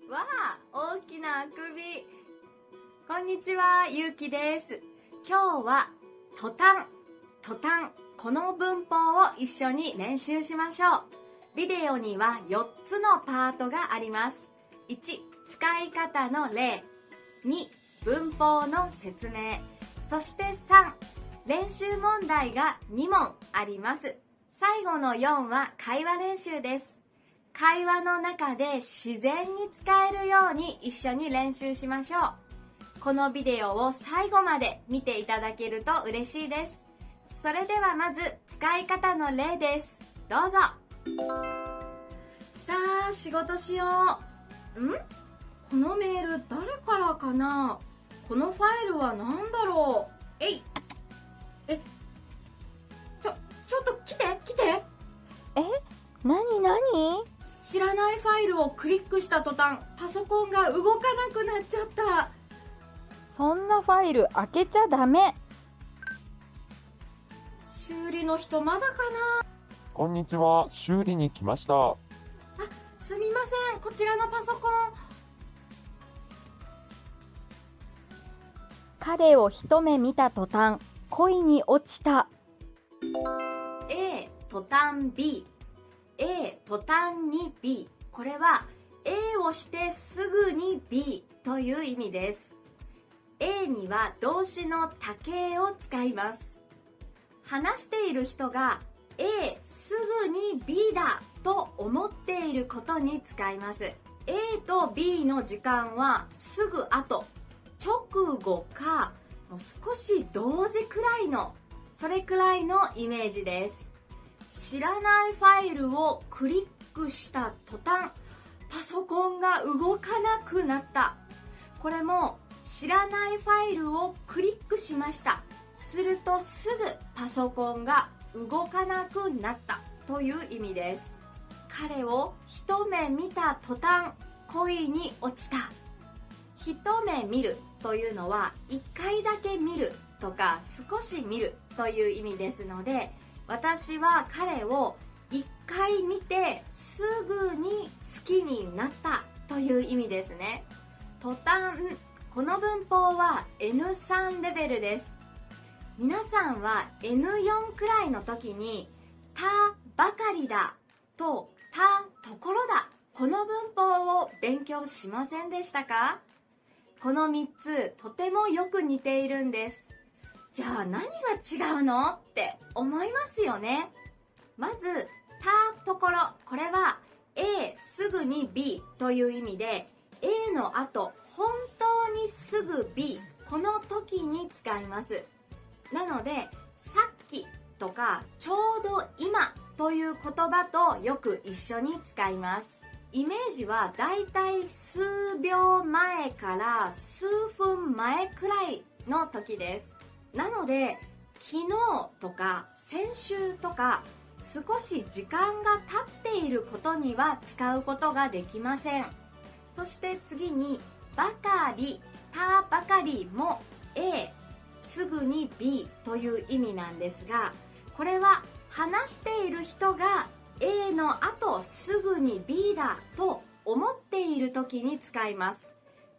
わあ、大きなあくび。こんにちは、ゆうきです。今日はトタン、この文法を一緒に練習しましょう。ビデオには4つのパートがあります。1、使い方の例。2、文法の説明。そして3、練習問題が2問あります。最後の4は会話練習です。会話の中で自然に使えるように一緒に練習しましょう。このビデオを最後まで見ていただけると嬉しいです。それではまず使い方の例です。どうぞ。さあ、仕事しよう。このメール誰からかな？このファイルは何だろう？ちょっと来て。なに？知らないファイルをクリックした途端、パソコンが動かなくなっちゃった。そんなファイル開けちゃダメ。修理の人まだかな？こんにちは、修理に来ました。すみません、こちらのパソコン。彼を一目見た途端、恋に落ちた。A 途端 B、 A 途端に B。 これは A をしてすぐに B という意味です。 A には動詞の多形を使います。話している人が A すぐに B だと思っていることに使います。 A と B の時間はすぐ後、直後かもう少し同時くらいの、それくらいのイメージです。知らないファイルをクリックした途端、パソコンが動かなくなった。これも知らないファイルをクリックしました。するとすぐパソコンが動かなくなったという意味です。彼を一目見た途端、恋に落ちた。一目見るというのは一回だけ見るとか少し見るという意味ですので、私は彼を一回見てすぐに好きになったという意味ですね。途端、この文法は N3 レベルです。皆さんは N4 くらいの時にたばかりだとたところだ、この文法を勉強しませんでしたか？この3つとてもよく似ているんです。じゃあ何が違うのって思いますよね。まずたところ、これは A すぐに B という意味で A の後本当にすぐ B、 この時に使います。なのでさっきとかちょうど今という言葉とよく一緒に使います。イメージはだいたい数秒前から数分前くらいの時です。なので昨日とか先週とか少し時間が経っていることには使うことができません。そして次にばかり、たばかりも A、 すぐに B という意味なんですが、これは話している人が A の後すぐに B だと思っている時に使います。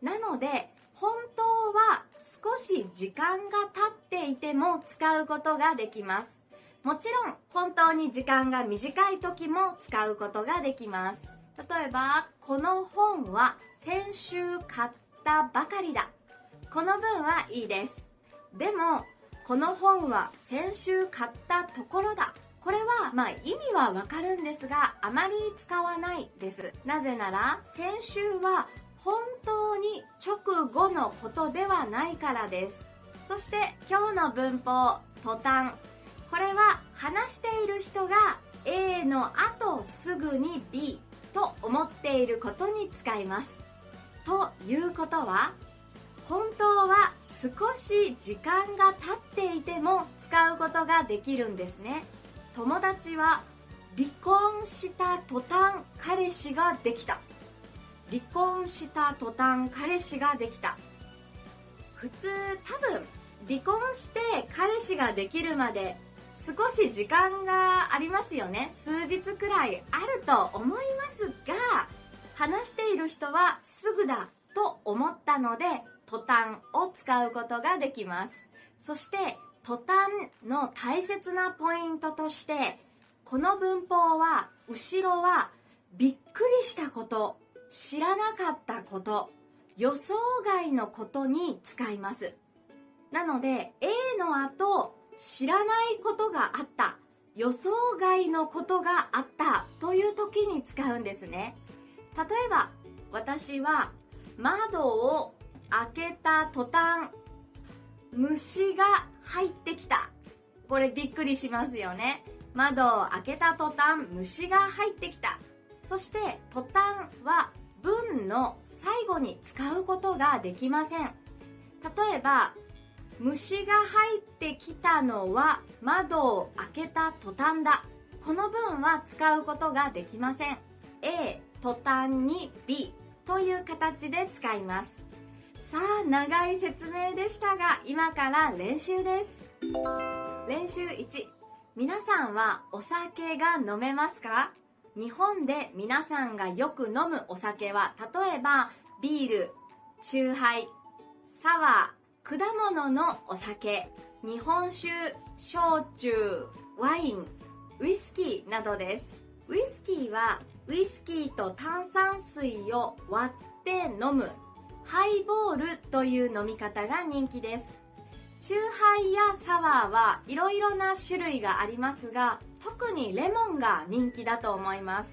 なので本当は少し時間が経っていても使うことができます。もちろん本当に時間が短い時も使うことができます。例えばこの本は先週買ったばかりだ、この文はいいです。でもこの本は先週買ったところだ、これは意味はわかるんですがあまり使わないです。なぜなら先週は本当に直後のことではないからです。そして今日の文法途端、これは話している人が A の後すぐに B と思っていることに使います。ということは本当は少し時間が経っていても使うことができるんですね。友達は離婚した途端彼氏ができた。離婚した途端彼氏ができた。普通多分離婚して彼氏ができるまで少し時間がありますよね。数日くらいあると思いますが、話している人はすぐだと思ったので、途端を使うことができます。そして途端の大切なポイントとして、この文法は後ろはびっくりしたこと、知らなかったこと、予想外のことに使います。なので A の後、知らないことがあった、予想外のことがあったという時に使うんですね。例えば私は窓を開けた途端、虫が入ってきた。これびっくりしますよね。窓を開けた途端、虫が入ってきた。そして途端は文の最後に使うことができません。例えば虫が入ってきたのは窓を開けた途端だ。この文は使うことができません。A、途端に B という形で使います。さあ、長い説明でしたが、今から練習です。練習1、皆さんはお酒が飲めますか？日本で皆さんがよく飲むお酒は、例えばビール、チューハイ、サワー、果物のお酒、日本酒、焼酎、ワイン、ウイスキーなどです。ウイスキーはウイスキーと炭酸水を割って飲むハイボールという飲み方が人気です。チューハイやサワーはいろいろな種類がありますが、特にレモンが人気だと思います。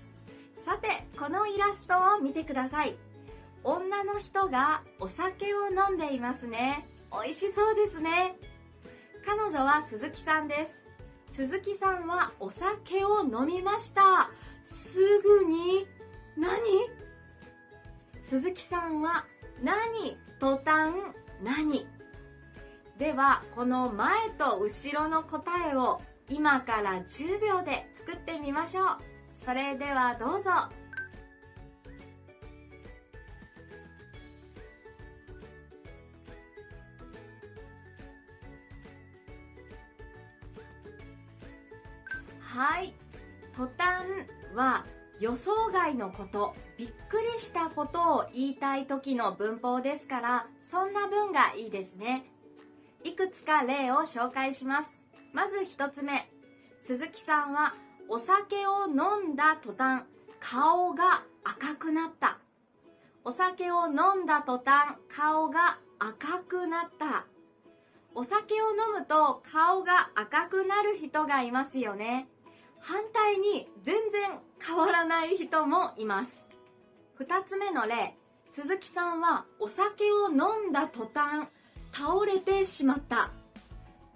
さて、このイラストを見てください。女の人がお酒を飲んでいますね。美味しそうですね。彼女は鈴木さんです。鈴木さんはお酒を飲みました。すぐに何？鈴木さんは何？途端何？では、この前と後ろの答えを今から10秒で作ってみましょう。それではどうぞ。はい。途端は予想外のこと、びっくりしたことを言いたい時の文法ですから、そんな文がいいですね。いくつか例を紹介します。まず一つ目。鈴木さんはお酒を飲んだ途端、顔が赤くなった。お酒を飲んだ途端、顔が赤くなった。お酒を飲むと顔が赤くなる人がいますよね。反対に全然変わらない人もいます。二つ目の例。鈴木さんはお酒を飲んだ途端、倒れてしまった。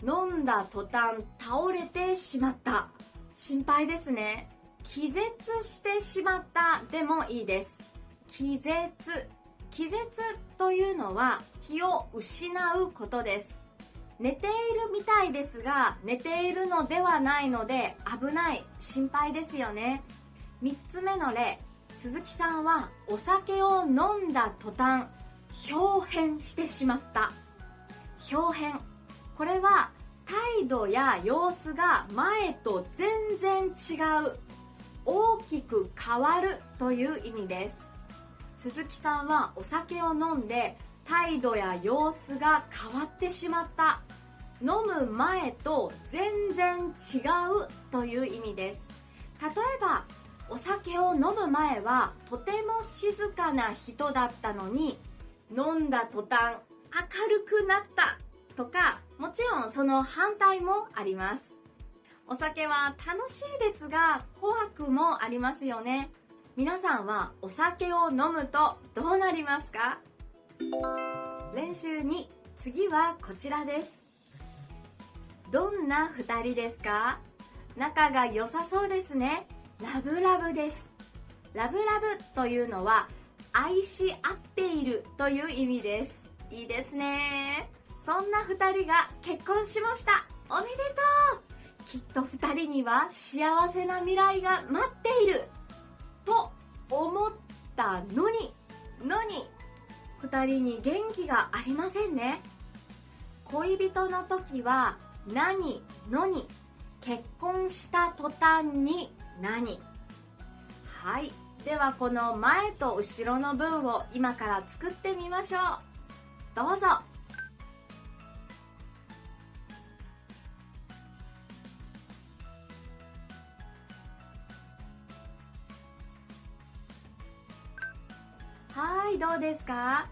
飲んだ途端、倒れてしまった。心配ですね。気絶してしまったでもいいです。気絶。気絶というのは気を失うことです。寝ているみたいですが、寝ているのではないので危ない、心配ですよね。三つ目の例。鈴木さんはお酒を飲んだ途端、豹変してしまった。豹変。これは態度や様子が前と全然違う、大きく変わるという意味です。鈴木さんはお酒を飲んで態度や様子が変わってしまった。飲む前と全然違うという意味です。例えば、お酒を飲む前はとても静かな人だったのに、飲んだ途端明るくなったとか、もちろんその反対もあります。お酒は楽しいですが怖くもありますよね。皆さんはお酒を飲むとどうなりますか？練習2、次はこちらです。どんな2人ですか？仲が良さそうですね。ラブラブです。ラブラブというのは愛し合っているという意味です。いいですね。そんな2人が結婚しました。おめでとう。きっと2人には幸せな未来が待っていると思ったのに2人に元気がありませんね。恋人の時は何のに、結婚した途端に何。はい、ではこの前と後ろの文を今から作ってみましょう。どうぞ。はい、どうですか？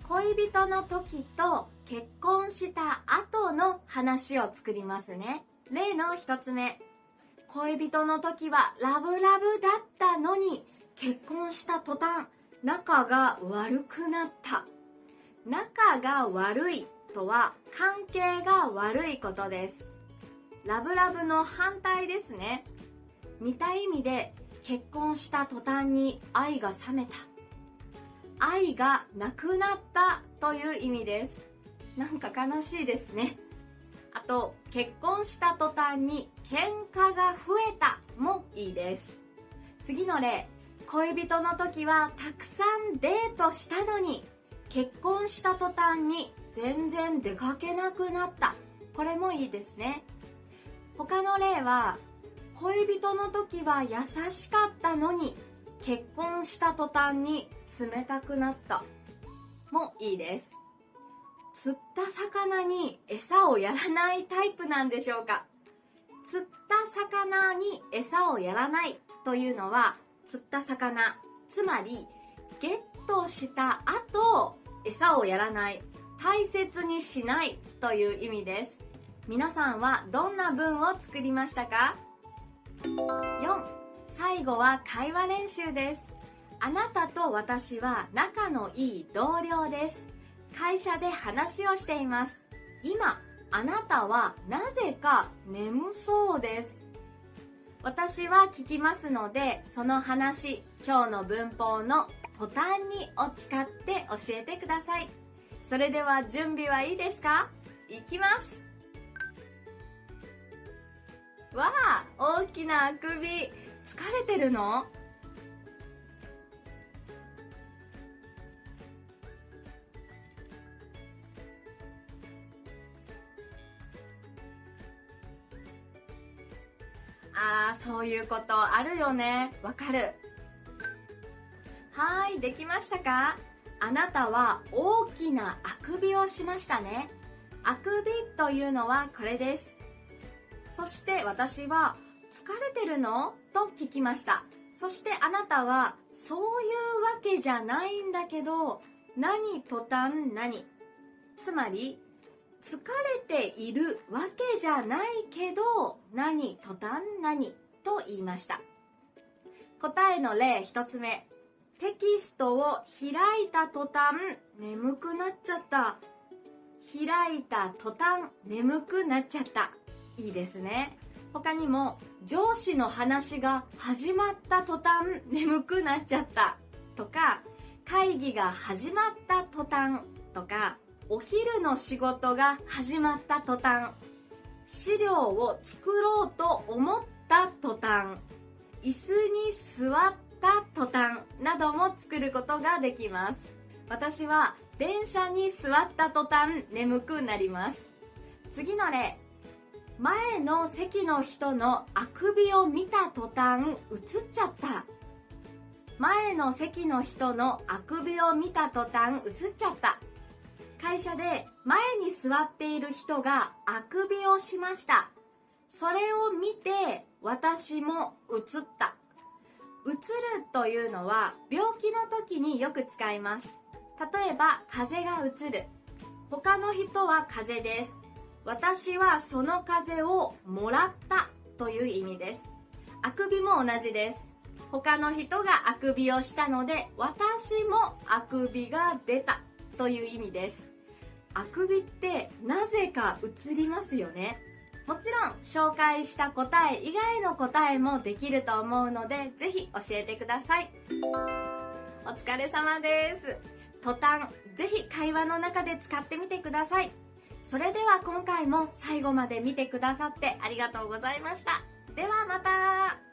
恋人の時と結婚した後の話を作りますね。例の一つ目。恋人の時はラブラブだったのに結婚した途端仲が悪くなった。仲が悪いとは関係が悪いことです。ラブラブの反対ですね。似た意味で結婚した途端に愛が冷めた。愛がなくなったという意味です。なんか悲しいですね。あと、結婚した途端に喧嘩が増えたもいいです。次の例、恋人の時はたくさんデートしたのに結婚した途端に全然出かけなくなった。これもいいですね。他の例は、恋人の時は優しかったのに結婚した途端に冷たくなったもいいです。釣った魚に餌をやらないタイプなんでしょうか？釣った魚に餌をやらないというのは、釣った魚、つまりゲットした後餌をやらない、大切にしないという意味です。皆さんはどんな文を作りましたか？ 4. 最後は会話練習です。あなたと私は仲のいい同僚です。会社で話をしています。今、あなたはなぜか眠そうです。私は聞きますので、その話、今日の文法の途端にを使って教えてください。それでは準備はいいですか？いきます。わあ、大きなあくび。疲れてるの？そういうことあるよね。わかる。はい、できましたか？あなたは大きなあくびをしましたね。あくびというのはこれです。そして私は、疲れてるの？と聞きました。そしてあなたは、そういうわけじゃないんだけど、何途端何。つまり、疲れているわけじゃないけど、何途端何と言いました。答えの例一つ目。テキストを開いた途端、眠くなっちゃった。開いた途端、眠くなっちゃった。いいですね。他にも、上司の話が始まった途端、眠くなっちゃった。とか、会議が始まった途端。とか、お昼の仕事が始まった途端、資料を作ろうと思った途端、椅子に座った途端なども作ることができます。私は電車に座った途端眠くなります。次の例。前の席の人のあくびを見た途端映っちゃった。前の席の人のあくびを見た途端映っちゃった。会社で前に座っている人があくびをしました。それを見て私も映った。映るというのは病気の時によく使います。例えば風邪が映る。他の人は風邪です。私はその風邪をもらったという意味です。あくびも同じです。他の人があくびをしたので私もあくびが出たという意味です。あくびってなぜか映りますよね。もちろん紹介した答え以外の答えもできると思うので、ぜひ教えてください。お疲れ様です。途端、ぜひ会話の中で使ってみてください。それでは今回も最後まで見てくださってありがとうございました。ではまた。